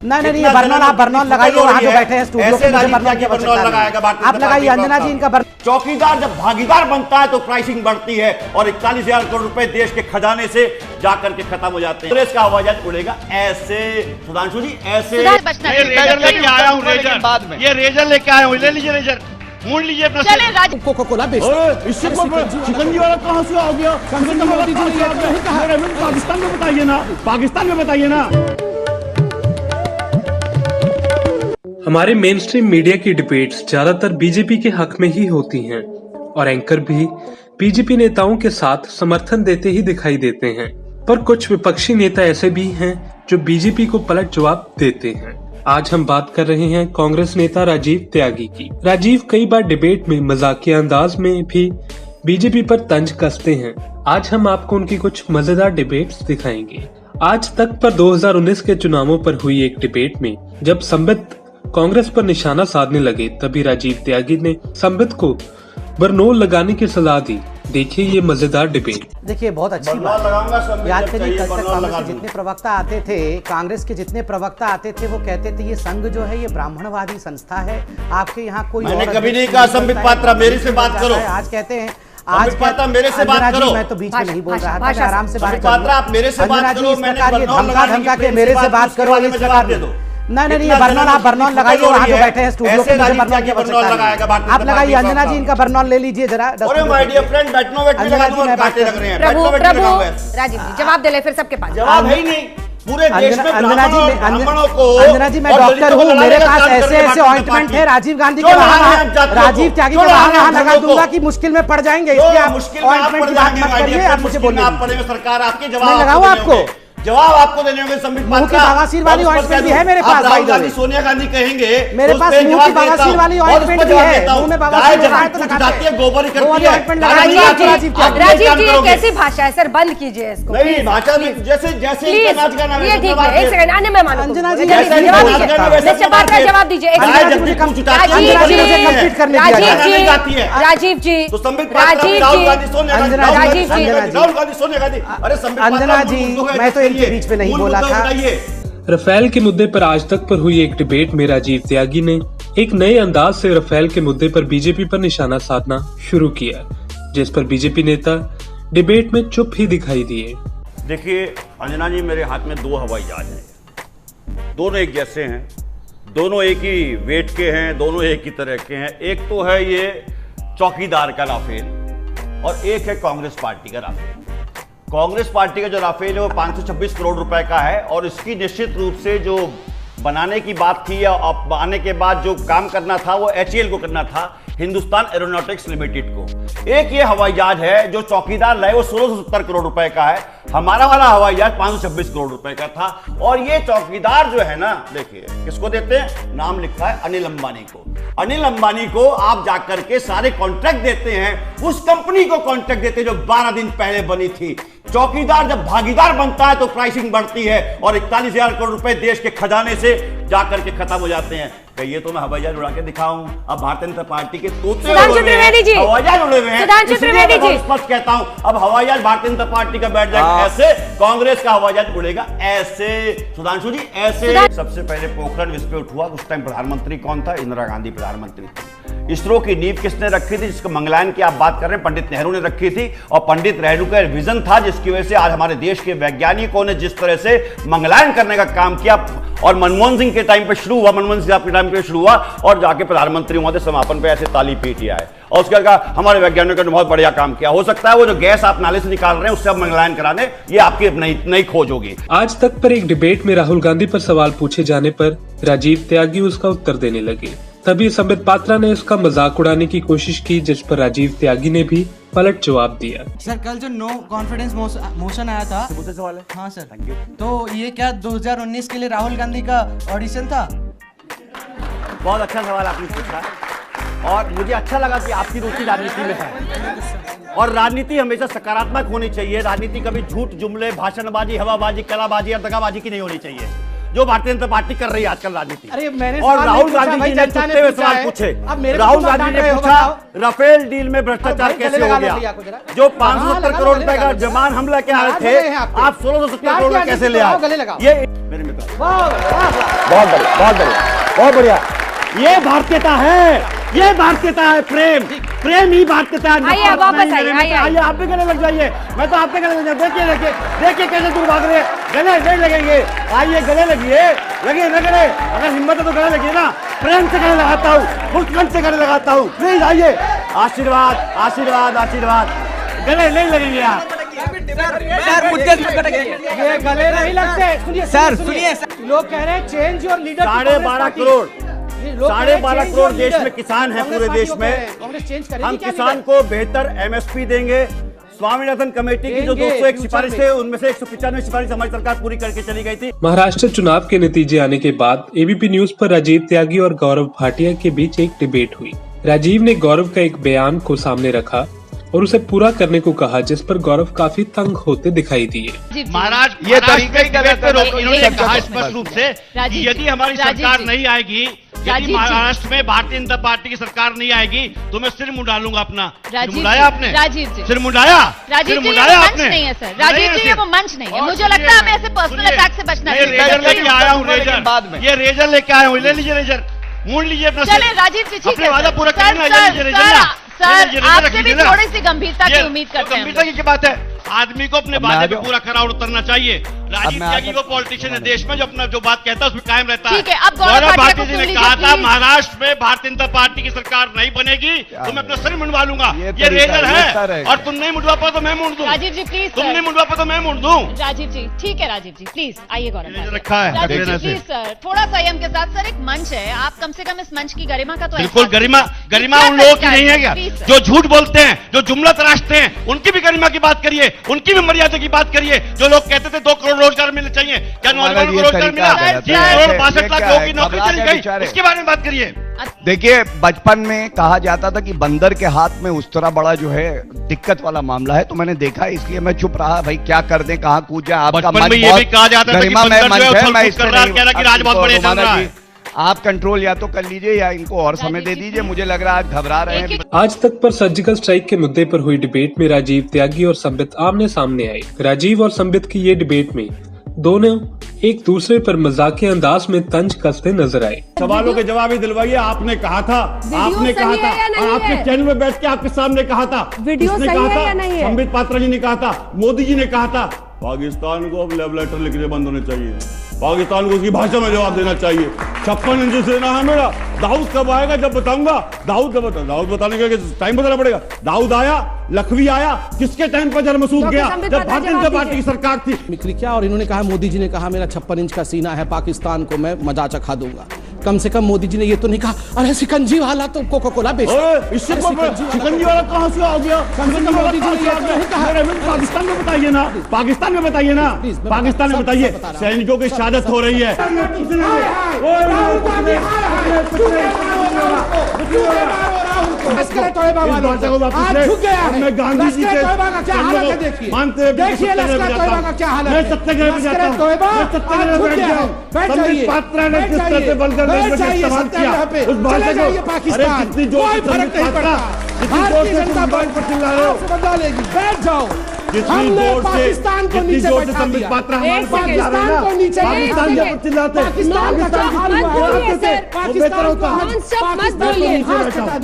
नहीं, ये बर्नौल आप बर्नौल लगाइए, वहाँ जो बैठे हैं स्टूडियो पे, मुझे बर्नौल की आवश्यकता नहीं। आप लगाइए अंजना जी इनका चौकीदार जब भागीदार बनता है तो प्राइसिंग बढ़ती है और 41,000 करोड़ रुपए देश के खजाने से जाकर के खत्म हो जाते हैं। इसका हवाई जहाज उड़ेगा ऐसे, सुधांशु जी ऐसे। रेजर लेके आया हूँ, ये रेजर लेके आया हूँ, ले लीजिए रेजर, मोड़ लीजिए अपना। कोका-कोला इससे शिकंजी वाला कहाँ से आ गया? पाकिस्तान में बताइए ना, पाकिस्तान में बताइए ना। हमारे मेन स्ट्रीम मीडिया की डिबेट्स ज्यादातर बीजेपी के हक में ही होती हैं और एंकर भी बीजेपी नेताओं के साथ समर्थन देते ही दिखाई देते हैं, पर कुछ विपक्षी नेता ऐसे भी हैं जो बीजेपी को पलट जवाब देते हैं। आज हम बात कर रहे हैं कांग्रेस नेता राजीव त्यागी की। राजीव कई बार डिबेट में मजाकिया अंदाज में भी बीजेपी पर तंज कसते हैं। आज हम आपको उनकी कुछ मजेदार डिबेट्स दिखाएंगे। आज तक पर 2019 के चुनावों पर हुई एक डिबेट में जब संबित कांग्रेस पर निशाना साधने लगे, तभी राजीव त्यागी ने संबित को बरनौल लगाने की सलाह दी। देखिए ये मजेदार डिबेट। देखिए बहुत अच्छी बात। याद करिए कल तक कांग्रेस के जितने प्रवक्ता आते थे, कांग्रेस के जितने प्रवक्ता आते थे वो कहते थे ये संघ जो है ये ब्राह्मणवादी संस्था है, आपके यहाँ कोई मैंने कभी नहीं कहा संबित पात्रा मेरे से बात करो। आज कहते हैं आज पात्रा मेरे से बात करो। मैं तो बीच में नहीं बोल रहा था, आराम से बात करो। आप मेरे से बात करो, मैंने धमका के मेरे से बात करो, इस प्रकार दे दो। नहीं, ये बर्नौल आप बर्नौल लगाइए, वहाँ जो बैठे हैं स्टूडियो पे, मुझे बर्नौल की आवश्यकता नहीं। आप लगाइए अंजना जी इनका बर्नौल ले लीजिए जरा। राजीव जी जवाब दे ले, फिर सबके पास जवाब है ही नहीं। पूरे देश में ब्राह्मणों को। अंजना जी मैं डॉक्टर हूँ, मेरे पास ऐसे ऑइंटमेंट है राजीव गांधी के, राजीव त्यागी के वहाँ लगा दूंगा कि मुश्किल में पड़ जाएंगे, इसलिए आप ऑइंटमेंट की बात मत करिए। आप मुझे बोलिए, सरकार आपके जवाब लगाऊं आपको, जवाब आपको देने होंगे। संबित पात्रा बवासीर वाली ऑइंटमेंट भी है मेरे पास। राहुल गांधी सोनिया गांधी कहेंगे मेरे पास मुंह की बवासीर वाली ऑइंटमेंट भी है, मुंह में बवासीर जाती है, गोबर करती है। राजीव जी ये कैसी भाषा है सर, बंद कीजिए इसको। नहीं भाषा जैसे जैसे नाच गाना ये ठीक है, एक सेकंड आने में मानो। अंजना जी जवाब दीजिए। राजीव जी तो संबित पात्रा राहुल गांधी सोनिया गांधी, राहुल गांधी सोनिया गांधी। अरे संबित अंजना जी मैं तो इनके बीच में नहीं बोला था। राफेल के मुद्दे पर आज तक पर हुई एक डिबेट में राजीव त्यागी ने एक नए अंदाज से राफेल के मुद्दे पर बीजेपी पर निशाना साधना शुरू किया, जिस पर बीजेपी नेता डिबेट में चुप ही दिखाई दिए। देखिए अंजना जी, मेरे हाथ में 2 हवाई जहाज हैं, दोनों एक जैसे हैं, दोनों एक ही वेट के हैं, दोनों एक ही तरह के हैं। एक तो है ये चौकीदार का राफेल और एक है कांग्रेस पार्टी का राफेल। कांग्रेस पार्टी का जो राफेल है वो 526 करोड़ रुपए का है और इसकी निश्चित रूप से जो बनाने की बात थी या आने के बाद जो काम करना था वो HAL को करना था, हिंदुस्तान एरोनॉटिक्स लिमिटेड को। एक ये हवाई जहाज है जो चौकीदार लाए वो 1670 करोड़ रुपए का है, हमारा वाला हवाई जहाज 526 करोड़ रुपए का था। और ये चौकीदार जो है ना, देखिए किसको देते हैं, नाम लिखा है अनिल अंबानी को। अनिल अंबानी को आप जाकर के सारे कॉन्ट्रैक्ट देते हैं, उस कंपनी को कॉन्ट्रैक्ट देते हैं जो 12 दिन पहले बनी थी। चौकीदार जब भागीदार बनता है तो प्राइसिंग बढ़ती है और 41,000 करोड़ रुपए देश के खजाने से जाकर के खत्म हो जाते हैं। कहिए तो मैं हवाई जहाज उड़ा के दिखाऊं। अब भारतीय जनता पार्टी के तोते हवाई जहाज उड़े हुए हैं, स्पष्ट कहता हूं। अब हवाई जहाज भारतीय जनता पार्टी का बैठ जाएगा ऐसे, कांग्रेस का हवाई जहाज उड़ेगा ऐसे। सुधांशु जी ऐसे। सबसे पहले पोखरण विस्फोट हुआ, उस टाइम प्रधानमंत्री कौन था? इंदिरा गांधी प्रधानमंत्री थी। इसरो की नींव किसने रखी थी? जिसको मंगलायन की आप बात कर रहे हैं, पंडित नेहरू ने रखी थी। और पंडित नेहरू का विजन था जिसकी वजह से आज हमारे देश के वैज्ञानिकों ने जिस तरह से मंगलायन करने का काम किया और मनमोहन सिंह के टाइम पे शुरू हुआ, मनमोहन सिंह के टाइम पे शुरू हुआ और जाके प्रधानमंत्री वहां से समापन पे ऐसे ताली पीटिया है। और उसके बाद हमारे वैज्ञानिकों ने बहुत बढ़िया काम किया। हो सकता है वो जो गैस आप नाले से निकाल रहे हैं उससे आप मंगलायन करा दें, ये आपकी नई खोज होगी। आज तक पर एक डिबेट में राहुल गांधी पर सवाल पूछे जाने पर राजीव त्यागी उसका उत्तर देने लगे, तभी संबित पात्रा ने इसका मजाक उड़ाने की कोशिश की, जिस पर राजीव त्यागी ने भी पलट जवाब दिया। सर कल जो नो कॉन्फिडेंस मोशन आया था, सवाल है। हाँ सर, तो ये क्या 2019 के लिए राहुल गांधी का ऑडिशन था? बहुत अच्छा सवाल आपने पूछा और मुझे अच्छा लगा कि आपकी रुचि राजनीति में है और राजनीति हमेशा सकारात्मक होनी चाहिए। राजनीति कभी झूठ जुमले, भाषणबाजी, हवाबाजी, कलाबाजी और दगाबाजी की नहीं होनी चाहिए। जो भारतीय जनता पार्टी कर रही है आजकल राजनीति। अरे मैंने और सवाल राहुल नहीं पूछा, गांधी भाई जी ने जनता ने चुपते हुए पूछा सवाल है। पूछे। अब मेरे को राहुल क्यों गांधी डांट ने रहे हो, पूछा बताओ। राफेल डील में भ्रष्टाचार भाई, गले कैसे लगा हो लो गया, भैया को जरा। जो हाँ, 570 लगा करोड़ लो, रुपए गले का लगा लो। जमान हम लेके आए प्यार थे, लगे हैं आप पे। आप 1670 प्यार करोड़ किया में कैसे नहीं ले तो आए? आओ, गले लगाओ। ये मेरे मित्र वाह, वाह, वाह। बहुत बढ़िया, बहुत बढ़िया, बहुत बढ़िया। ये भारतीयता है, ये भारतीयता है, प्रेम, प्रेम ही भारतीयता है। आइए, नफरत वापस नहीं, आइए, मेरे मित्र, आइए। आइए आप भी गले लग जाइए, मैं तो आपके गले लग जाऊँ। देखिए देखिए देखिए कैसे दूर भाग रहे हैं, गले नहीं लगेंगे। आइए गले लगिए, लगिए न गले, अगर हिम्मत है तो गले लगिए ना। प्रेम से गले लगाता हूँ, मुस्कान से गले लगाता हूँ, प्लीज आइए। आशीर्वाद आशीर्वाद आशीर्वाद, गले नहीं लगेंगे आप। ये गले नहीं लगते। सुनिए सर, सुनिए, लोग कह रहे हैं change your leader. 12.5 crore 12.5 crore देश में किसान है, पूरे देश में। हम किसान को बेहतर एमएसपी देंगे। स्वामीनाथन कमेटी की जो 201 सिफारिश थे, उनमें से 195 सिफारिश हमारी सरकार पूरी करके चली गई थी। महाराष्ट्र चुनाव के नतीजे आने के बाद एबीपी न्यूज पर राजीव त्यागी और गौरव भाटिया के बीच एक डिबेट हुई। राजीव ने गौरव का एक बयान को सामने रखा और उसे पूरा करने को कहा, जिस पर गौरव काफी तंग होते दिखाई दिए। महाराज ये तरीका ही गलत है। इन्होंने कहा स्पष्ट रूप से कि यदि हमारी सरकार नहीं आएगी, यदि महाराष्ट्र में भारतीय जनता पार्टी की सरकार नहीं आएगी तो मैं सिर मुंह डालूंगा अपना। सिर मुंडाया आपने? राजीव जी, सिर मुंडाया? राजीव जी, ये मंच नहीं है सर। राजीव जी, ये वो मंच नहीं है। मुझे लगता है हमें ऐसे पर्सनल अटैक से बचना चाहिए। रेजर लेके आया हूँ, रेजर, ये रेजर लेके आया हूँ, ले लीजिए रेजर, मूड लीजिए अपना। चले राजीव जी, ठीक है। अपने वादा पूरा सर, करें। सर, आपसे भी थोड़ी सी गंभीरता की उम्मीद करते हैं। गंभीरता की क्या बात है? आदमी को अपने वादे पे पूरा खरा उतरना चाहिए। राजीव त्यागी वो पॉलिटिशियन है देश में जो अपना जो बात कहता है उसमें कायम रहता है। ठीक है, अब गौरव भाटिया जी ने कहा था महाराष्ट्र में भारतीय जनता पार्टी की सरकार नहीं बनेगी तो मैं अपना सिर मुंडवा लूंगा। ये रेजर है और तुम नहीं मुंडवा पाओ तो मैं मुंड दूं। राजीव जी प्लीज, तुम नहीं मुंडवा पाओ तो मैं मुंड दूं। राजीव जी ठीक है, राजीव जी प्लीज आइए। गौरव रखा है राजीव जी प्लीज सर, थोड़ा संयम के साथ। सर एक मंच है, आप कम से कम इस मंच की गरिमा का तो बिल्कुल गरिमा उन लोगों की नहीं है क्या जो झूठ बोलते हैं, जो जुमला तराशते हैं, उनकी भी गरिमा की बात करिए, उनकी भी मर्यादा की बात करिए। जो लोग कहते थे 2 करोड़ रोजगार मिलने चाहिए, क्या नौजवानों को रोजगार मिला? 3 करोड़ 62 लाख लोगों की नौकरी चली गई, इसके बारे में बात करिए। देखिए, बचपन में कहा जाता था कि बंदर के हाथ में उस तरह बड़ा जो है दिक्कत वाला मामला है, तो मैंने देखा इसलिए मैं चुप रहा। भाई क्या कर दें, कहाँ कूद जाए। आपका बचपन में ये भी कहा जाता था कि बंदर जो है उछल-कूद कर रहा है, कह रहा कि राज बहुत बढ़िया चल रहा है। आप कंट्रोल या तो कर लीजिए या इनको और समय दे दीजिए। मुझे लग रहा है आज घबरा रहे हैं। आज तक पर सर्जिकल स्ट्राइक के मुद्दे पर हुई डिबेट में राजीव त्यागी और संबित आमने सामने आए। राजीव और संबित की ये डिबेट में दोनों एक दूसरे पर मजाकिया अंदाज में तंज कसते नजर आए। सवालों के जवाब ही दिलवाइए। आपने कहा था और आपके चैनल में बैठ के आपके सामने कहा था, किसने कहा था? संबित पात्रा जी ने कहा था, मोदी जी ने कहा था पाकिस्तान को अब लव लेटर लिखने बंद होने चाहिए, पाकिस्तान को उसकी भाषा में जवाब देना चाहिए। 56 इंच सेना है मेरा। दाऊद कब आएगा जब बताऊंगा। दाऊद बताने का टाइम बताना पड़ेगा। दाऊद आया, लखवी आया, किसके टाइम पर जल मसूद गया? जब भारतीय जनता पार्टी की सरकार थी। मिक्री क्या, और इन्होंने कहा, मोदी जी ने कहा मेरा 56 इंच का सीना है, पाकिस्तान को मैं मजा चखा दूंगा। कम से कम मोदी जी ने ये तो नहीं कहा अरे शिकंजी वाला तो कोका कोला बेच। इससे शिकंजी वाला कहां से आ गया? मोदी जी ने कहा पाकिस्तान में बताइए ना, पाकिस्तान में बताइए ना, पाकिस्तान में बताइए। सैनिकों की शहादत हो रही है। मैं गांधी जी के मानते हैं। पात्रा ने किस तरह से बनकर इस्तेमाल किया उस भाषा को। अरे कितनी जोर से बैठ जाओ। हमने पाकिस्तान को नीचे बैठा दिया। पाकिस्तान को नीचे पाकिस्तान जब चिल्लाते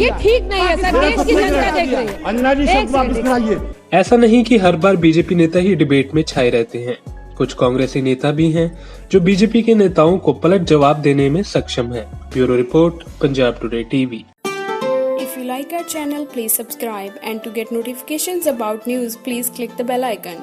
ये ठीक नहीं है सर, देश की जनता देख रही है। अंजना जी शब्द वापस कराइए। ऐसा नहीं कि हर बार बीजेपी नेता ही डिबेट में छाए रहते हैं। कुछ कांग्रेसी नेता भी हैं जो बीजेपी के नेताओं को पलट जवाब देने में सक्षम हैं। Bureau report, Punjab today TV. If you like our channel, please subscribe, and to get notifications about news, please click the bell icon.